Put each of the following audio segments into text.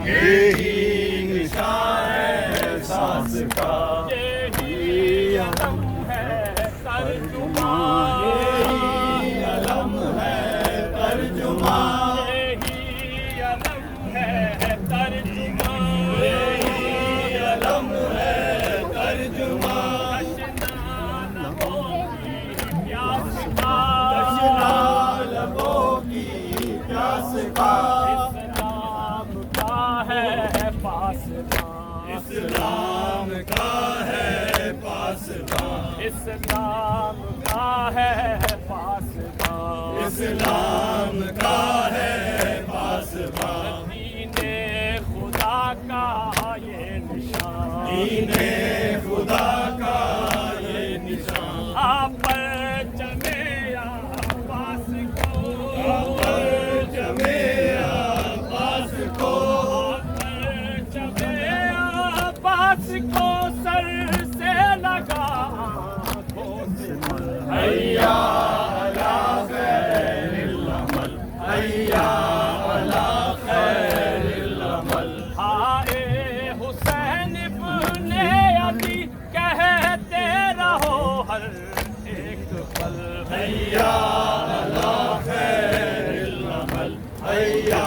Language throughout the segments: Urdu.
یہی نشان ہے احساس کا، یہی علم ہے ترجمان، یہی علم ہے ترجمان، یہی علم ہے ترجمان، یہی علم ہے ترجمان، تشنا لبوں کی پیاس کا، اسلام کا ہے پاسبان، اسلام کا ہے پاسبان، اسلام کا ہے پاسبان، اسلام کا ہے پاسبان، دین خدا کا یہ نشان، دین خدا کا یہ نشان، آپ پر چمے عباس کو، جمے عباس کو، آپ پر چمے عباس کو سر سے لگا آنکھوں سے مل، حیا علی خیر العمل، حیا علی خیر العمل، ہائے حسین ابن علی کہتے رہو ہر ایک پل، حیا علی خیر العمل، حیا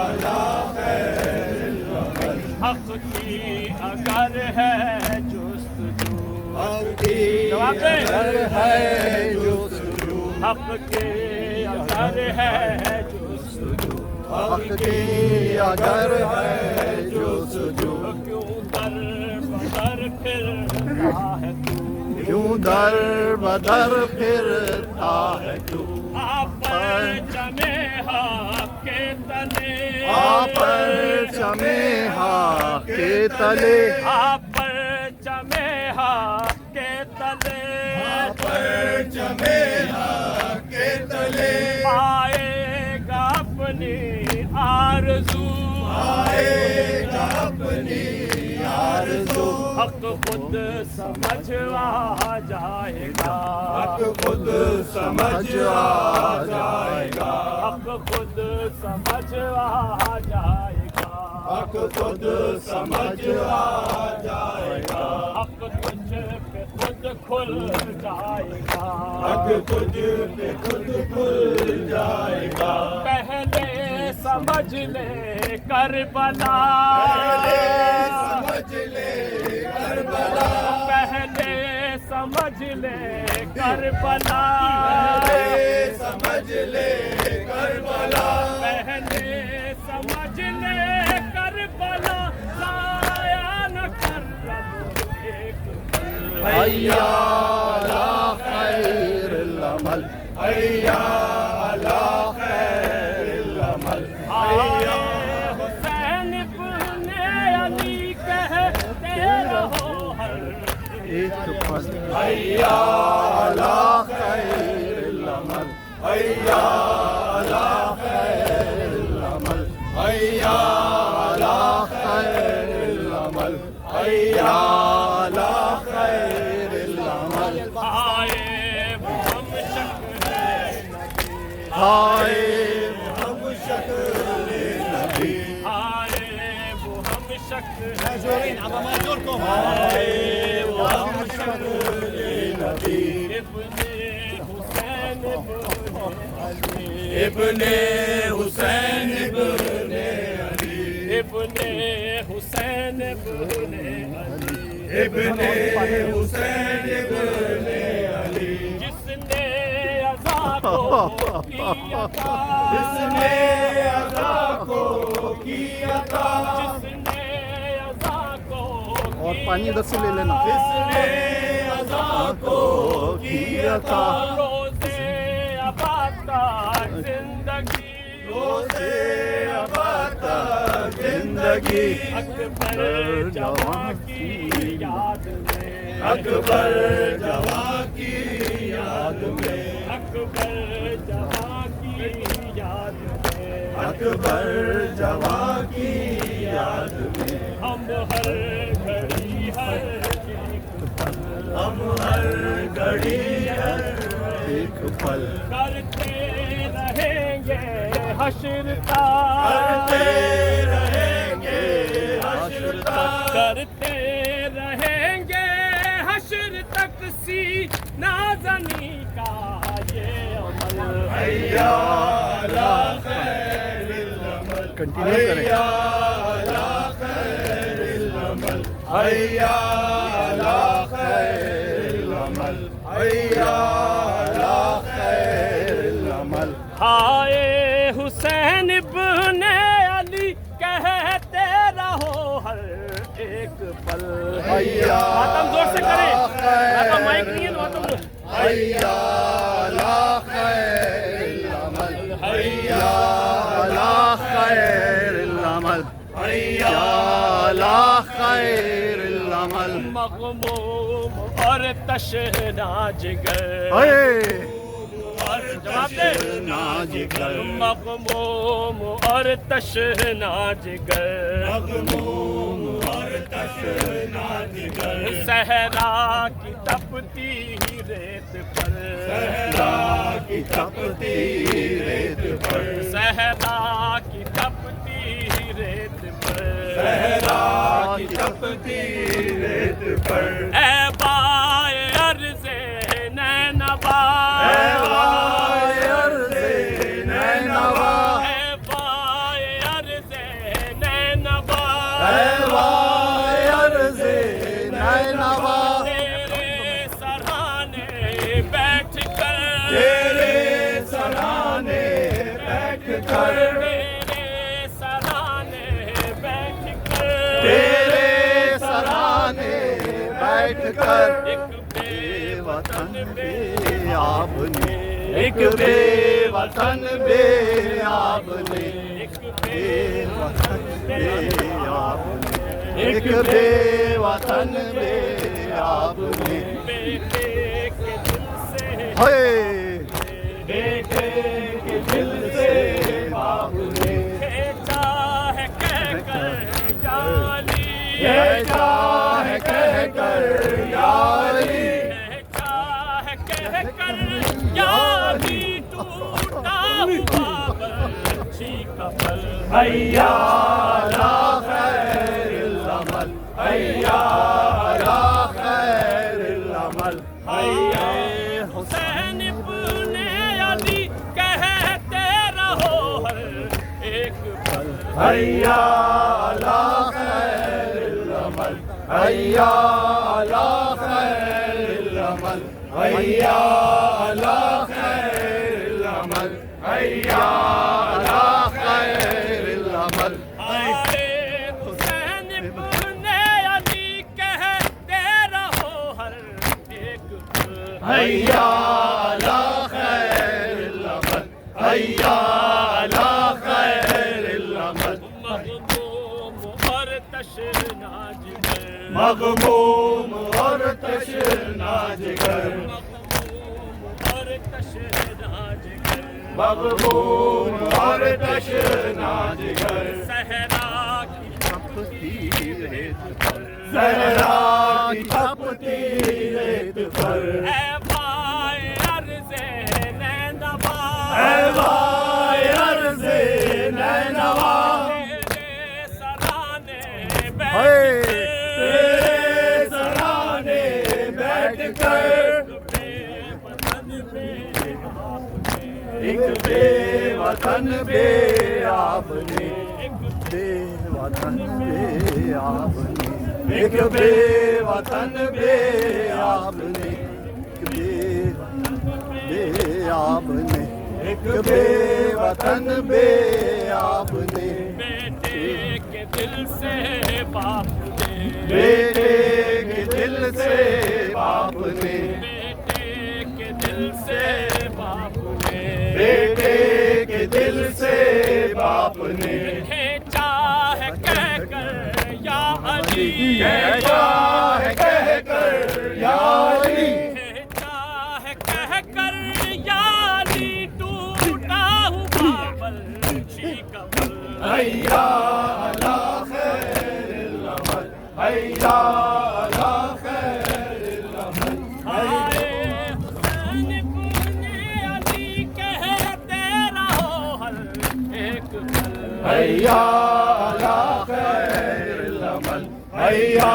علی خیر العمل، حق کی اگر ہے جستجو، حق کی جواب دیں۔ اگر ہے جستجو، حق کی اگر ہے جستجو، حق کی اگر ہے جستجو، کیوں در بدر پھرتا ہے تو، کیوں در بدر پھرتا ہے تو، آپ پر چمے حق کے تلے، آپ پر چمے حق کے تلے، آپ پر چمے حق کے تلے، آپ پر چمے حق کے تلے، پائے گا اپنی آرزو، آئے گا اپنی آرزو، حق خود سمجھ آ جائے گا، حق خود سمجھ آ جائے گا، حق خود سمجھ آ جائے گا، حق خود سمجھ آ جائے گا، حق تجھ پہ خود کھل جائے گا، حق تجھ پہ خود کھل جائے گا، پہلے سمجھ لے کربلا، سمجھ لے کربلا، پہلے سمجھ لے کربلا، سمجھ لے کربلا، پہلے سمجھ لے کربلا، ضائع نہ کر رب ایک پل، حیا علی خیر العمل، حیا علی خیر العمل، آئے حسین ابن علی کہتے رہو ہر ایک پل، حیا علی خیر العمل، حیا علی خیر العمل، حیا علی خیر العمل، حیا علی خیر العمل، آئے وہ ہم شکر نبی، آئے ہم شکر نبی، آئے وہ ہم شکر آئے وہ ہم شکر نبی، ابن حسین ابن علی، ابن حسین ابن علی، ابن حسین ابن علی، ابن حسین ابن علی، جس نے عزا کو کیا تھا، جس نے عطا کو کیا تھا، جس نے عزا کو اور پانی ادھر سے لے لینا، جس نے عطا کو کیا تھا، روزے اباد تک زندگی، روزے ابد تک زندگی، اکبر جوان کی یاد میں، اکبر جوان کی یاد میں، اکبر جوان کی یاد میں، اکبر جوان کی یاد میں، ہم ہر گھڑی ہر ایک پل، ہم ہر گھڑی ہر ایک پل کرتے رہیں گے حشر کا، کرتے رہیں گے کرتے رہیں گے حشر تک سینہ زنی کا یہ عمل حیا علی خیر العمل کنٹینیو کریں حیا علی خیر العمل حیا علی خیر العمل حیا علی خیر العمل ہائے حسین ابن علی کہتے رہو ہر ایک پل حیا ماتم زور سے کریں ماتم مائک نہیں ہے تو ماتم زور حیا علی خیر العمل حیا علی خیر العمل حیا علی خیر العمل مغموم اور تشنا جگر اور جواب دے جگر مغموم اور تشنا جگر مغموم اور تشنا جگر صحرا کی تپتی ریت پر صحرا کی تپتی ریت پر صحرا کی تپتی ریت پر صحرا کی تپتی ریت پر اے بائے عرض نینوا اے وائے عرض نینوا اے بائے عرض نینوا اے وائے عرض نینوا تیرے سرہانے بیٹھ کر تیرے سرانے بیٹھ کر تیرے سرہانے بیٹھ کر تیرے سرانے بیٹھ کر ایک بے وطن بے آب نے ایک بے وطن بے آب نے ایک بے وطن بے آب نے ایک بے وطن بے آب نے بیٹے کے دل سے ہائے بیٹے کے دل سے باپ نے کھینچا ہے کہہ کر جالی کہتا ہے کہہ کر یاری کھینچا ہے کہہ کر یاری ٹوٹا ہوا برچھی کا پل حیا علی خیر العمل حیا علی خیر العمل حیا حسین ابن علی کہتے رہو ہر ایک پل حیا علی خیر العمل حیا علی خیر العمل حیا علی خیر العمل حیا علی خیر العمل آئے حسین ابن علی کہتے رہو ہر ایک پل حیا علی خیر العمل حیا علی خیر العمل مغموم اور تشنا جگر مغموم اور تشنا جگر مغموم اور تشنا جگر مغموم اور تشنا جگر صحرا کی تپتی ریت پر صحرا کی تپتی ریت پر اے بھائی عرض نینوا اے وائے عرض نینوا تیرے سرانے ہائے تیرے سرانے بیٹھ کر ایک بے وطن بے آب نے بے وطن بے آب نے ایک بے وطن بے آب نے بے آب نے ایک بے وطن بے آب نے بیٹے کے دل سے باپ نے بیٹے کے دل سے باپ نے بیٹے کے دل سے باپ نے بیٹے کے دل سے باپ نے کھینچا ہے کہہ کر یا علی کہتا ہے کہہ کر یاری کھینچا ہے کہہ کر یا علی ٹوٹا ہوا برچھی کا پل حیا علی خیر العمل حیا علی خیر العمل آئے حسین ابن علی کہتے رہو ہر ایک پل حیا علی خیر العمل حیا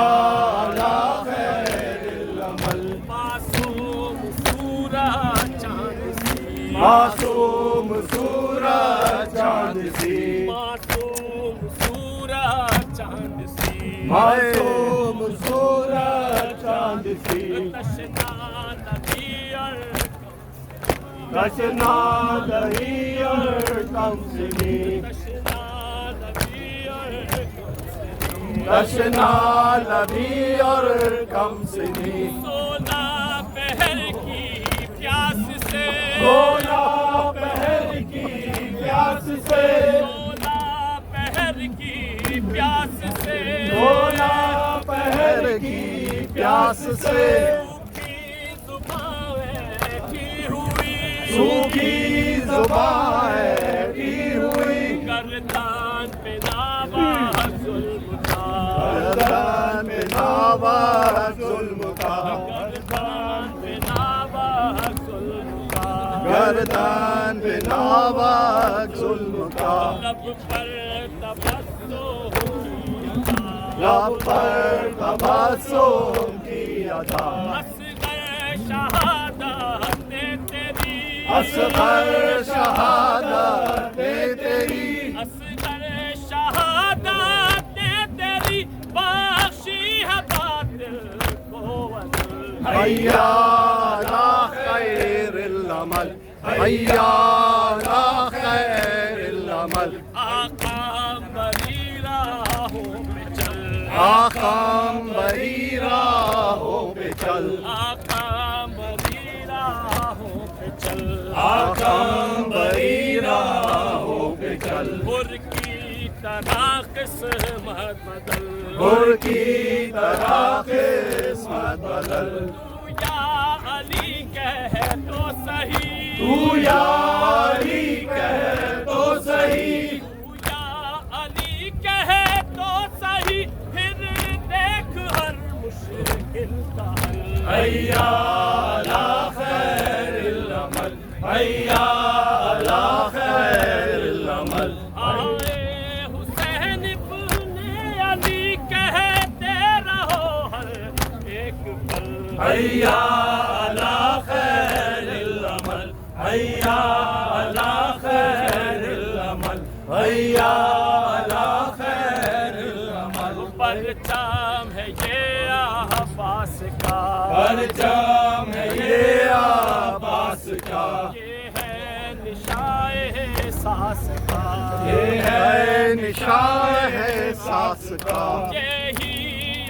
علی خیر العمل معصوم سورج چاند سی معصوم سورج چاند سی معصوم سورج چاند سی معصوم سورج چاند سی تشنا نبی اور تشنا دہی اور کم سنی تشنا نبی اور تشنا لبی اور کم سنی سونا پہر کی پیاس سے سونا پہر کی پیاس سے سونا پہر کی پیاس سے سونا پہر کی پیاس سے سوکھی زبان بیٹھی ہوئی سوکھی زبان بیٹھی ہوئی گردان پہ ناوا ظلم کا گردان پہ ناوا ظلم کا گردان پہ ناوا ظلم کا گردان پہ ناوا ظلم کا لب پر تبسم کیا لب پر تبسم کیا تھا اصغر شہادت تیری اصغر شہادت تیری اصغر شہادت تیری بخشی ہے باطل کو وزن حیا علی خیر العمل حیا علی خیر العمل آقا بری راہوں پہ چل آقا بری راہوں پہ چل آقا بری راہوں پہ چل آقا بری راہوں پہ چل گر کی طرح قسمت بدل گر کی طرح قسمت بدل تو یا علی کہہ تو صحیح تو یا علی کہہ تو صحیح تو یا علی کہے تو صحیح پھر دیکھ ہر مشکل کا حل حیا علی خیر العمل حیا علی خیر العمل آئے حسین ابن علی کہتے رہو ہر ایک پل حیا علی خیر العمل حیا علی خیر العمل حیا علی خیر العمل پرچام ہے یہ عباس کا پرچام ہے یہ عباس کا یہ ہے نشائے احساس کا یہ ہے نشان ہے ساس کا یہی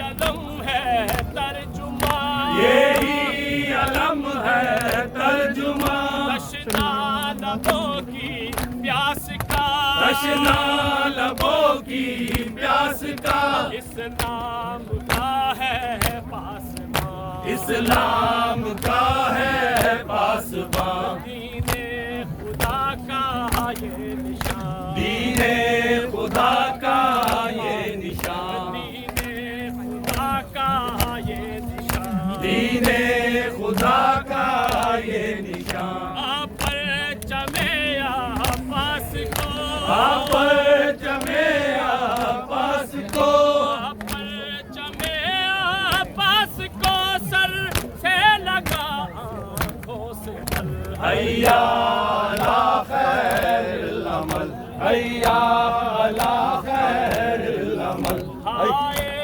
علم ہے ترجمہ یہی علم ہے ترجمہ تشنا لبوں کی پیاس کا تشنا لبوں کی پیاس کا اسلام کا ہے پاسباں اسلام کا ہے پاسباں دین خدا کا یہ نشان دین خدا کا یہ نشان دین خدا کا یہ نشان دین خدا کا یہ نشان پرچم عباس کو پرچم عباس کو پرچم عباس کو سر سے لگا آنکھوں سے بل حیا علی خیر العمل حیا علی خیر العمل ہائے